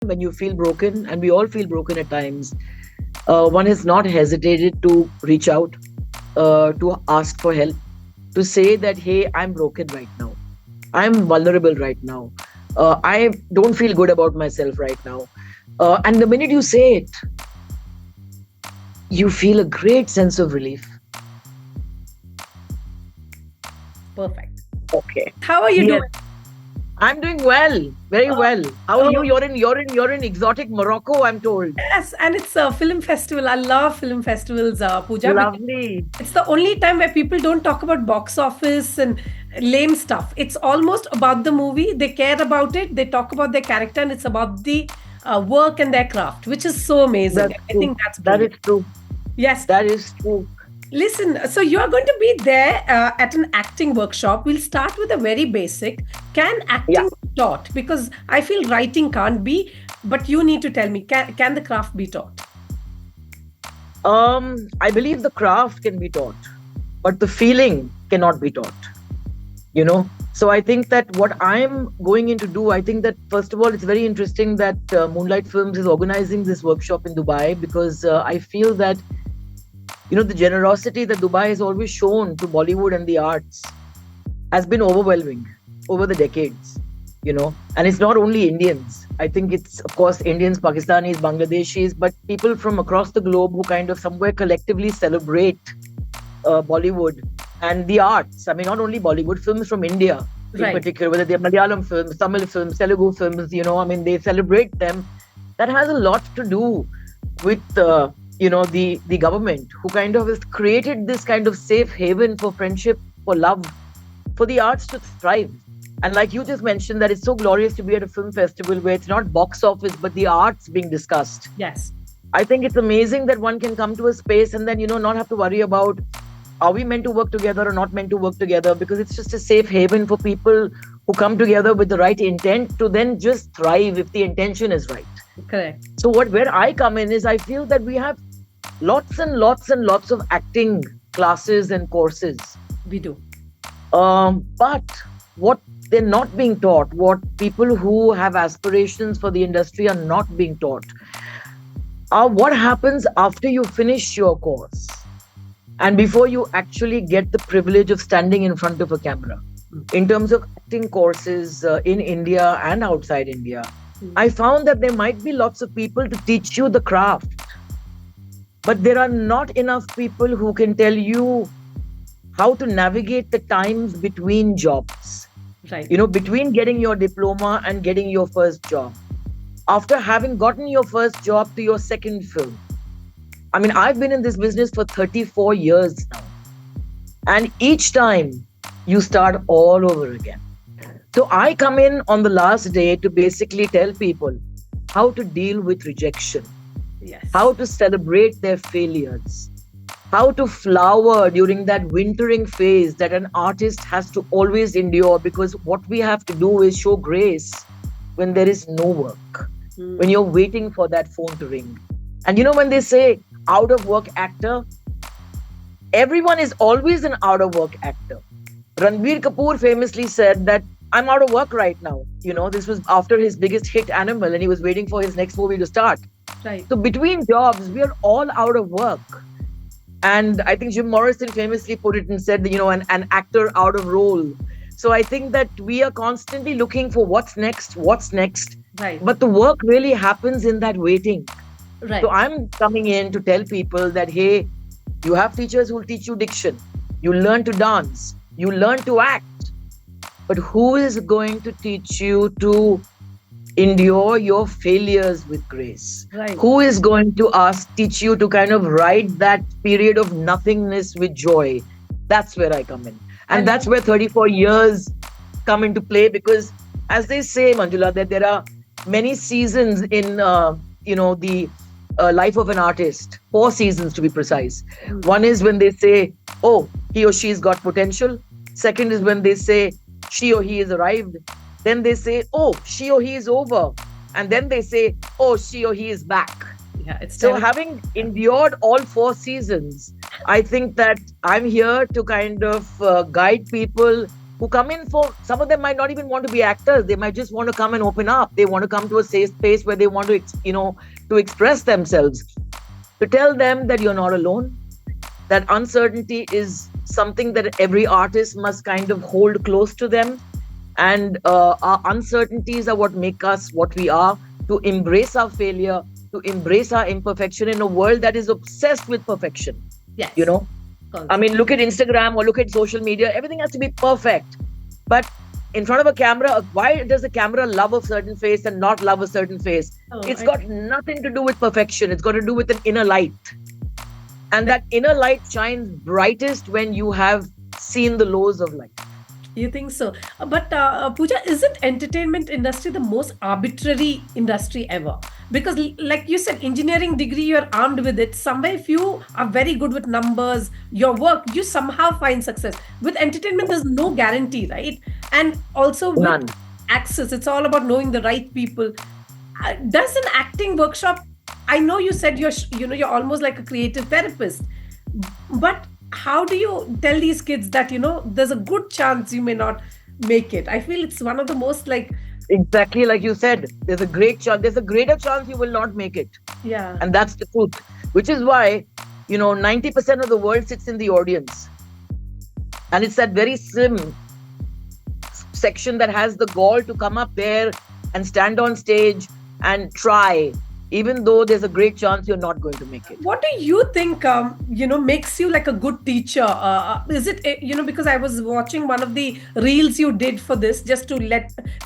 when you feel broken, and we all feel broken at times, one has not hesitated to reach out, to ask for help, to say that, hey, I'm broken right now. I'm vulnerable right now. I don't feel good about myself right now. And the minute you say it, you feel a great sense of relief. Perfect. Okay. How are you Yes, doing? I'm doing well, very Oh, well. How are you? oh, You're in exotic Morocco, I'm told. yes, and it's a film festival. I love film festivals, Pooja, because Lovely. it's the only time where people don't talk about box office and lame stuff. It's almost about the movie. They care about it. They talk about their character, and it's about the work and their craft, which is so amazing. That's I true. think that's That brilliant. is true. Yes. That is true. Listen, so you are going to be there at an acting workshop. We'll start with a very basic. Can Yeah. acting be taught? Because I feel writing can't be, but you need to tell me, can the craft be taught? I believe the craft can be taught, but the feeling cannot be taught. So I think that what I'm going in to do, I think that first of all, it's very interesting that Moonlight Films is organizing this workshop in Dubai, because I feel that the generosity that Dubai has always shown to Bollywood and the arts has been overwhelming over the decades. And it's not only Indians. I think it's, of course, Indians, Pakistanis, Bangladeshis, but people from across the globe who kind of somewhere collectively celebrate Bollywood and the arts. I mean, not only Bollywood, films from India in Right. particular, whether they're Malayalam films, Tamil films, Telugu films, I mean, they celebrate them. That has a lot to do with, the government, who kind of has created this kind of safe haven for friendship, for love, for the arts to thrive. And like you just mentioned, that it's so glorious to be at a film festival where it's not box office, but the arts being discussed. Yes. I think it's amazing that one can come to a space and then, not have to worry about, are we meant to work together or not meant to work together? Because it's just a safe haven for people who come together with the right intent to then just thrive if the intention is right. Correct. So where I come in is, I feel that we have lots and lots and lots of acting classes and courses. We do. But what they're not being taught, what people who have aspirations for the industry are not being taught, are what happens after you finish your course and before you actually get the privilege of standing in front of a camera. In terms of acting courses in India and outside India, I found that there might be lots of people to teach you the craft, but there are not enough people who can tell you how to navigate the times between jobs. Right. Between getting your diploma and getting your first job. After having gotten your first job to your second film. I mean, I've been in this business for 34 years now. And each time you start all over again. So I come in on the last day to basically tell people how to deal with rejection, Yes. how to celebrate their failures, how to flower during that wintering phase that an artist has to always endure, because what we have to do is show grace when there is no work, when you're waiting for that phone to ring. And when they say out of work actor, everyone is always an out of work actor. Ranbir Kapoor famously said that I'm out of work right now. This was after his biggest hit, Animal, and he was waiting for his next movie to start. Right. So between jobs, we are all out of work. And I think Jim Morrison famously put it and said, an actor out of role. So I think that we are constantly looking for what's next. Right. But the work really happens in that waiting. Right. So I'm coming in to tell people that, hey, you have teachers who will teach you diction. You learn to dance. You learn to act. But who is going to teach you to endure your failures with grace? Right. Who is going to teach you to kind of ride that period of nothingness with joy? That's where I come in. And that's where 34 years come into play, because as they say, Manjula, that there are many seasons in, the life of an artist, 4 seasons to be precise. One is when they say, oh, he or she's got potential. Second is when they say, she or he has arrived. Then they say, oh, she or he is over. And then they say, oh, she or he is back. Yeah, it's So terrible. having endured all 4 seasons, I think that I'm here to kind of guide people who come in for, some of them might not even want to be actors. They might just want to come and open up. They want to come to a safe space where they want to, to express themselves. To tell them that you're not alone, that uncertainty is something that every artist must kind of hold close to them. And our uncertainties are what make us what we are. To embrace our failure, to embrace our imperfection in a world that is obsessed with perfection. Yes. You know, I mean, look at Instagram or look at social media. Everything has to be perfect. But in front of a camera, why does the camera love a certain face and not love a certain face? It's got nothing to do with perfection. It's got to do with an inner light. And that inner light shines brightest when you have seen the lows of life. You think so? But Pooja, isn't entertainment industry the most arbitrary industry ever? Because, like you said, engineering degree, you're armed with it. Somewhere, if you are very good with numbers, your work, you somehow find success. With entertainment, there's no guarantee, right? And also with None. access, it's all about knowing the right people. Does an acting workshop? I know you said you're almost like a creative therapist, but how do you tell these kids that there's a good chance you may not make it? I feel it's one of the most like, Exactly like you said, there's a great chance, there's a greater chance you will not make it. yeah, And that's the truth. Which is why, 90% of the world sits in the audience. And it's that very slim section that has the gall to come up there and stand on stage and try, even though there's a great chance you're not going to make it. what do you think makes you like a good teacher? Is it because I was watching one of the reels you did for this, just to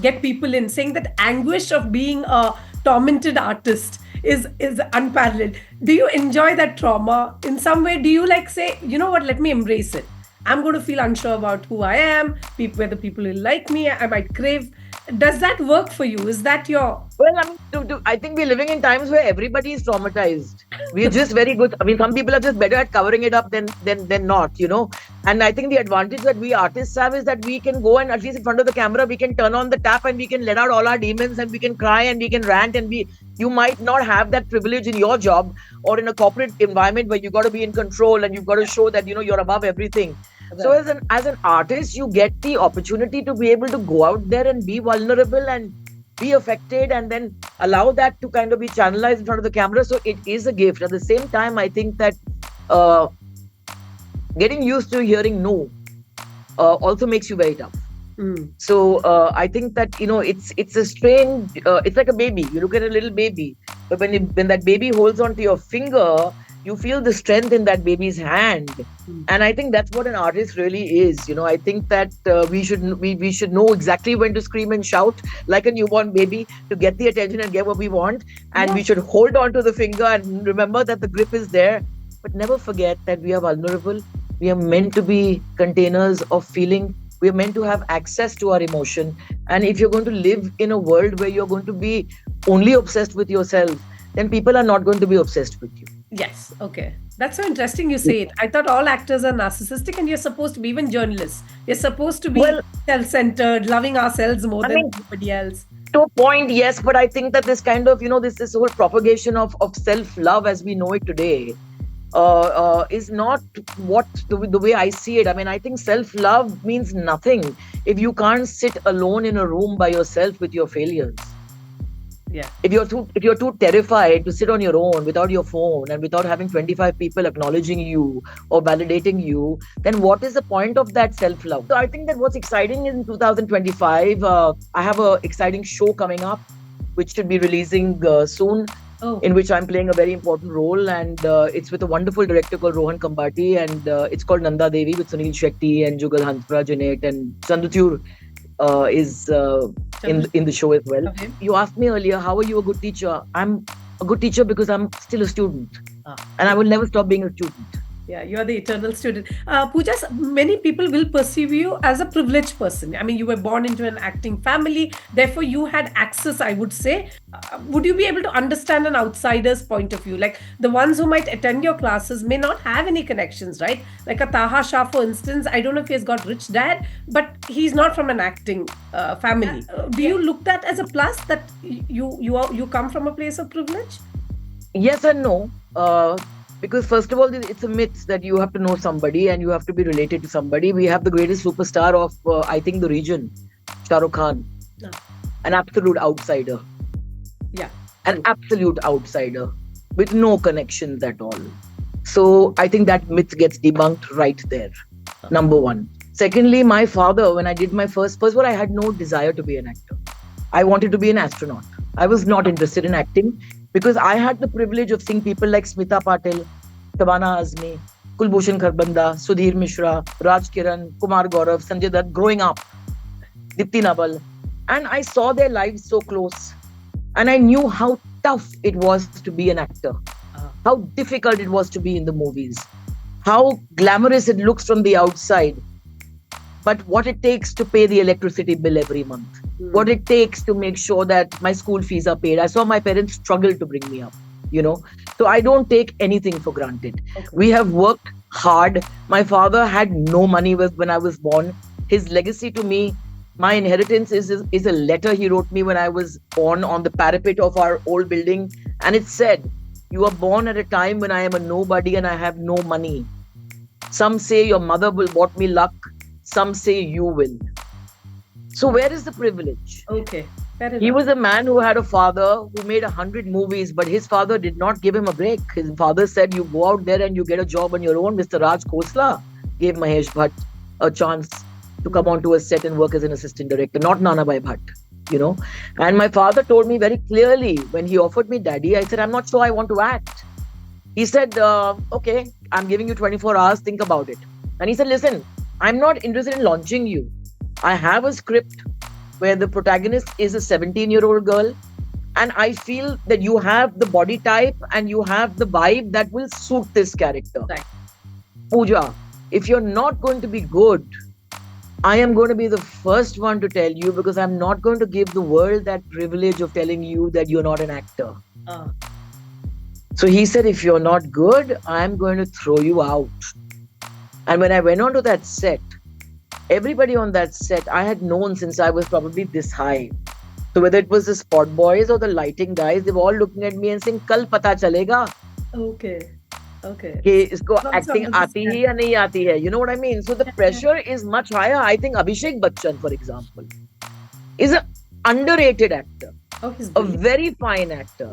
get people in, saying that anguish of being a tormented artist is unparalleled. Do you enjoy that trauma in some way? Do you like say, you know what, let me embrace it? I'm going to feel unsure about who I am, whether people will like me, I might crave. Does that work for you? Is that your... Well, I mean, I think we're living in times where everybody is traumatized. We're just very good. I mean, some people are just better at covering it up than not, And I think the advantage that we artists have is that we can go and at least in front of the camera, we can turn on the tap and we can let out all our demons and we can cry and we can rant and you might not have that privilege in your job or in a corporate environment where you got to be in control and you've got to show that, you're above everything. So as an artist, you get the opportunity to be able to go out there and be vulnerable and be affected and then allow that to kind of be channelized in front of the camera. So it is a gift. At the same time, I think that getting used to hearing no also makes you very tough. So I think that, it's a strange, it's like a baby. You look at a little baby, but when that baby holds onto your finger, you feel the strength in that baby's hand. And I think that's what an artist really is. I think that we should know exactly when to scream and shout like a newborn baby to get the attention and get what we want. And we should hold on to the finger and remember that the grip is there. But never forget that we are vulnerable. We are meant to be containers of feeling. We are meant to have access to our emotion. And if you're going to live in a world where you're going to be only obsessed with yourself, then people are not going to be obsessed with you. Yes, okay. That's so interesting you say it. I thought all actors are narcissistic and you're supposed to be, even journalists. You're supposed to be self-centered, loving ourselves more than anybody else. To a point, yes, but I think that this kind of, this whole propagation of self-love as we know it today is not what the way I see it. I mean, I think self-love means nothing if you can't sit alone in a room by yourself with your failures. Yeah. If you're too terrified to sit on your own without your phone and without having 25 people acknowledging you or validating you, then what is the point of that self-love? So I think that what's exciting in 2025, I have an exciting show coming up, which should be releasing soon, in which I'm playing a very important role. And it's with a wonderful director called Rohan Kambati. And it's called Nanda Devi with Sunil Shetty and Jugal Hansra, Janet and Chandrachur. Is in the show as well. Okay. You asked me earlier, how are you a good teacher? I'm a good teacher because I'm still a student. And I will never stop being a student. Yeah, you are the eternal student. Pooja, many people will perceive you as a privileged person. I mean, you were born into an acting family, therefore you had access, I would say. Would you be able to understand an outsider's point of view? Like the ones who might attend your classes may not have any connections, right? Like a Taha Shah, for instance, I don't know if he has got rich dad, but he's not from an acting family. Do you look that as a plus, that you come from a place of privilege? Yes and no. Because first of all, it's a myth that you have to know somebody and you have to be related to somebody. We have the greatest superstar of, I think, the region, Shah Rukh Khan, No. an absolute outsider, Yeah. an True. absolute outsider with no connections at all. So I think that myth gets debunked right there. Number one. Secondly, my father, when I did my first of all, I had no desire to be an actor. I wanted to be an astronaut. I was not interested in acting because I had the privilege of seeing people like Smita Patil, Shabana Azmi, Kulbhushan Kharbanda, Sudhir Mishra, Raj Kiran, Kumar Gaurav, Sanjay Dutt growing up, Dipti Nabal. And I saw their lives so close. And I knew how tough it was to be an actor, Uh, how difficult it was to be in the movies, how glamorous it looks from the outside, but what it takes to pay the electricity bill every month, what mm, it takes to make sure that my school fees are paid. I saw my parents struggle to bring me up, you know. So I don't take anything for granted. okay. We have worked hard. My father had no money when I was born. His legacy to me, my inheritance is a letter he wrote me when I was born on the parapet of our old building. And it said, "You are born at a time when I am a nobody and I have no money. Some say your mother will bought me luck. Some say you will." So where is the privilege? Okay. Fair He enough. was a man who had a father who made 100 movies, but his father did not give him a break. His father said, "You go out there and you get a job on your own." Mr. Raj Khosla gave Mahesh Bhatt a chance to come Mm, onto a set and work as an assistant director, not Nanabai Bhatt, you know. And my father told me very clearly when he offered me daddy, I said, "I'm not sure I want to act." He said, "Okay, I'm giving you 24 hours, think about it." And he said, "Listen, I'm not interested in launching you. I have a script where the protagonist is a 17-year-old girl. And I feel that you have the body type and you have the vibe that will suit this character. right. Pooja, if you're not going to be good, I am going to be the first one to tell you because I'm not going to give the world that privilege of telling you that you're not an actor." Uh, So he said, "If you're not good, I'm going to throw you out." And when I went onto that set, everybody on that set I had known since I was probably this high. So whether it was the spot boys or the lighting guys, they were all looking at me and saying, "Kal pata chalega okay. Okay. कि इसको Also acting under the aati scan. hai ya nahi aati hai." You know what I mean? So the Yeah, yeah. pressure is much higher. I think Abhishek Bachchan, for example, is an underrated actor, Oh, he's a brilliant. very fine actor.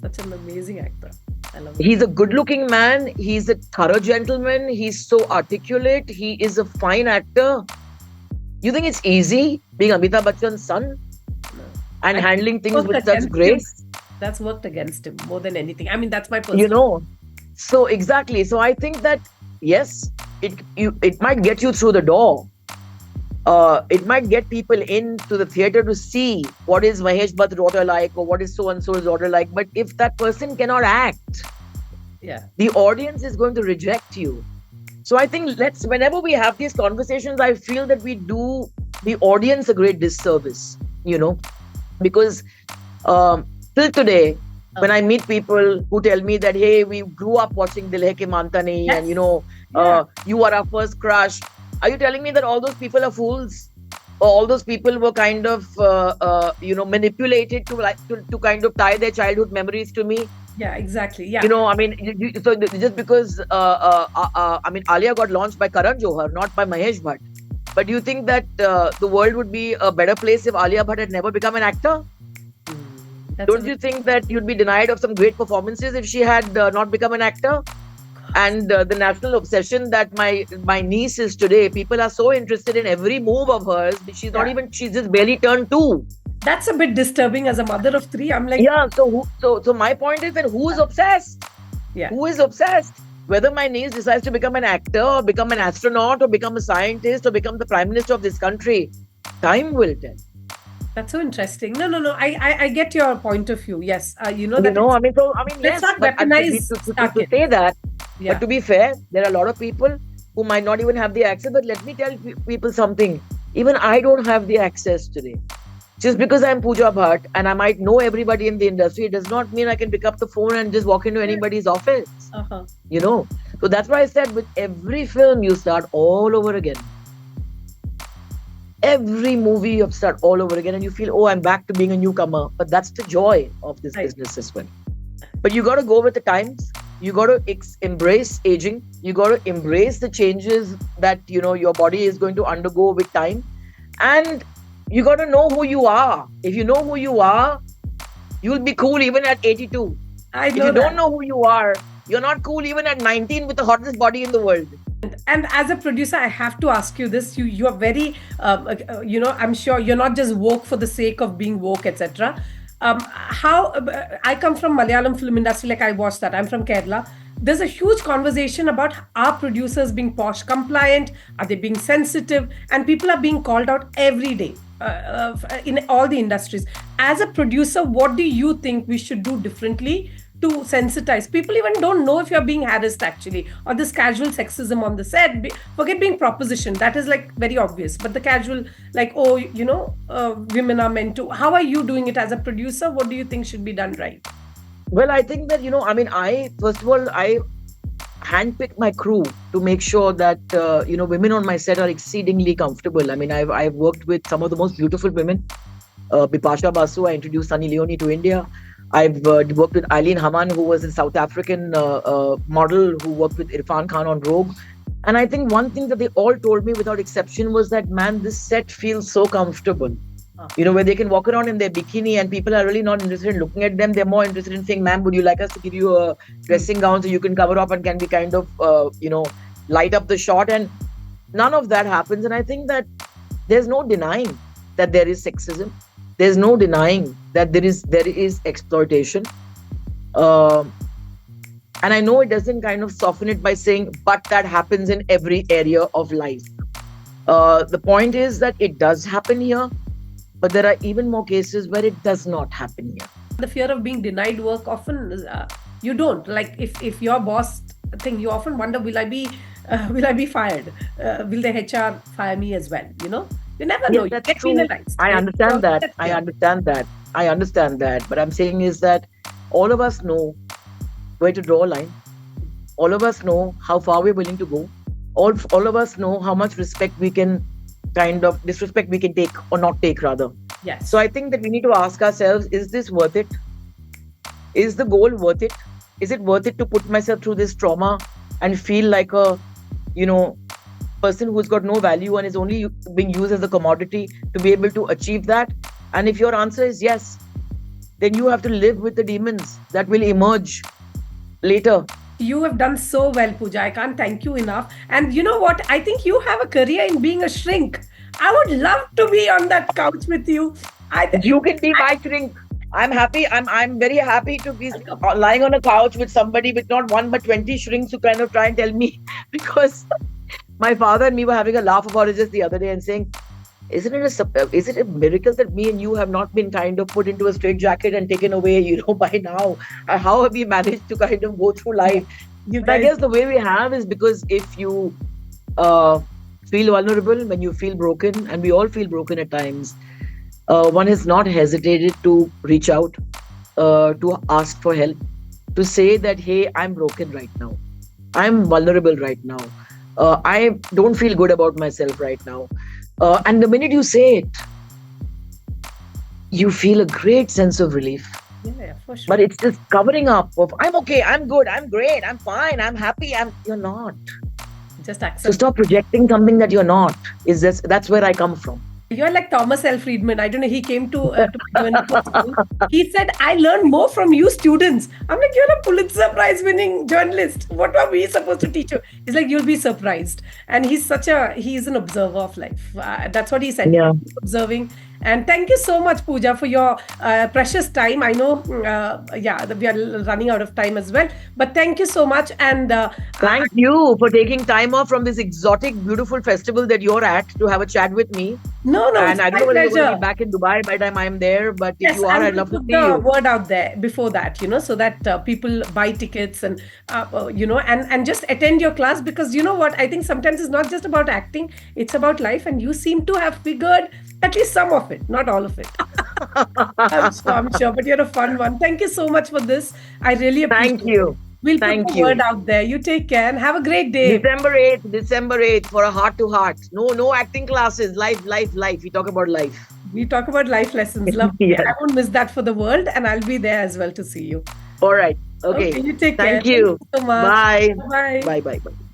Such an amazing actor. I love it. He's a good looking man. He's a thorough gentleman. He's so articulate. He is a fine actor. You think it's easy being Amitabh Bachchan's son No. and I think handling it's things worked with such against him. grace? That's worked against him more than anything. I mean, that's my You personal. know, so exactly. So I think that yes, it might get you through the door. It might get people into the theater to see what is Mahesh Bhatt's daughter like or what is so and so's daughter like. But if that person cannot act, Yeah. the audience is going to reject you. So I think whenever we have these conversations, I feel that we do the audience a great disservice, you know, because till today, when I meet people who tell me that, "Hey, we grew up watching Dil Hai Ke Manta Nahi," Yes. and, you know, Yeah. you are our first crush. Are you telling me that all those people are fools? Or all those people were kind of, manipulated to kind of tie their childhood memories to me? Yeah, exactly. You Yeah. know, I mean, so just because, I mean, Alia got launched by Karan Johar, not by Mahesh Bhatt. But do you think that the world would be a better place if Alia Bhatt had never become an actor? That's Don't you think that you'd be denied of some great performances if she had not become an actor? And the national obsession that my niece is today, people are so interested in every move of hers. Yeah. She's just barely turned 2. That's a bit disturbing as a mother of 3. I'm like, Yeah. So my point is that who's obsessed? yeah, Who is obsessed? Whether my niece decides to become an actor or become an astronaut or become a scientist or become the prime minister of this country, time will tell. that's so interesting. No, no, no. I get your point of view. Yes. You know You that know, it's, I mean, let's yes, not but weaponize our to kids. say that, Yeah. but to be fair, there are a lot of people who might not even have the access. But let me tell people something. Even I don't have the access today. Just because I'm Pooja Bhatt and I might know everybody in the industry, it does not mean I can pick up the phone and just walk into anybody's office. Uh-huh. You know, so that's why I said with every film you start all over again. Every movie you start all over again, and you feel, "Oh, I'm back to being a newcomer." But that's the joy of this Right. business as well. But you got to go with the times. You got to embrace aging. You got to embrace the changes that, your body is going to undergo with time. And you got to know who you are. If you know who you are, you'll be cool even at 82. I If you know don't that. know who you are, you're not cool even at 19 with the hottest body in the world. And as a producer, I have to ask you this. You are very, I'm sure you're not just woke for the sake of being woke, etc. How I come from Malayalam film industry, like I watched that. I'm from Kerala. There's a huge conversation about are producers being posh compliant? Are they being sensitive? And people are being called out every day in all the industries. As a producer, what do you think we should do differently to sensitize people? Even don't know if you're being harassed actually, or this casual sexism on the set. Forget being proposition, that is like very obvious, but the casual, like, oh, women are meant to. How are you doing it as a producer? What do you think should be done right? Well, I think that, first of all, I handpick my crew to make sure that, women on my set are exceedingly comfortable. I mean, I've worked with some of the most beautiful women. Bipasha Basu, I introduced Sunny Leone to India. I've worked with Eileen Haman, who was a South African model who worked with Irfan Khan on Rogue. And I think one thing that they all told me without exception was that, man, this set feels so comfortable. Where they can walk around in their bikini and people are really not interested in looking at them. They're more interested in saying, ma'am, would you like us to give you a dressing gown so you can cover up and can be kind of, light up the shot? And none of that happens. And I think that there's no denying that there is sexism. There's no denying that there is exploitation. And I know it doesn't kind of soften it by saying, but that happens in every area of life. The point is that it does happen here, but there are even more cases where it does not happen here. The fear of being denied work often, you don't. Like if your boss thing, you often wonder, will I be fired? Will the HR fire me as well? You never know. Yes, You that's get true. penalized. I Right? understand So that. that's I fear. understand that. I understand that. But I'm saying is that all of us know where to draw a line. All of us know how far we're willing to go. All of us know how much disrespect we can take or not take, rather. Yes. So I think that we need to ask ourselves, is this worth it? Is the goal worth it? Is it worth it to put myself through this trauma and feel like a, person who's got no value and is only being used as a commodity to be able to achieve that? And if your answer is yes, then you have to live with the demons that will emerge later. You have done so well, Pooja. I can't thank you enough. And you know what? I think you have a career in being a shrink. I would love to be on that couch with you. You can be my shrink. I'm happy. I'm very happy to be lying on a couch with somebody with not one but 20 shrinks who kind of try and tell me, because my father and me were having a laugh about it just the other day and saying, is it a miracle that me and you have not been kind of put into a straitjacket and taken away, by now? How have we managed to kind of go through life? But I guess the way we have is because if you feel vulnerable, when you feel broken, and we all feel broken at times, one has not hesitated to reach out, to ask for help, to say that, hey, I'm broken right now. I'm vulnerable right now. I don't feel good about myself right now. And the minute you say it, you feel a great sense of relief. Yeah, for sure. But it's this covering up of, I'm okay, I'm good, I'm great, I'm fine, I'm happy. You're not. Just So accept. stop projecting something that you're not. That's where I come from. You're like Thomas L. Friedman. I don't know. He came to journalism school. He said, "I learned more from you students." I'm like, "You're a Pulitzer Prize winning journalist. What are we supposed to teach you?" He's like, "You'll be surprised." And he's an observer of life. That's what he said. Yeah. Observing. And thank you so much, Pooja, for your precious time. I know, we are running out of time as well. But thank you so much. And thank you for taking time off from this exotic, beautiful festival that you're at to have a chat with me. No, and I don't know whether you're going to pleasure. be back in Dubai by the time I'm there, but if you are, I'm I'd going love to put see the you. word out there before that, so that people buy tickets and, and just attend your class, because you know what? I think sometimes it's not just about acting, it's about life. And you seem to have figured at least some of it, not all of it. I'm sure, but you're a fun one. Thank you so much for this. I really appreciate Thank you. it. We'll Thank put the you. word out there. You take care and have a great day. December 8th for a heart to heart. No acting classes. Life. We talk about life. We talk about life lessons. Love. Yes. I won't miss that for the world, and I'll be there as well to see you. All right. Okay. Okay, you take care. Thank Thank you. you so much. Bye. Bye. Bye. Bye. Bye.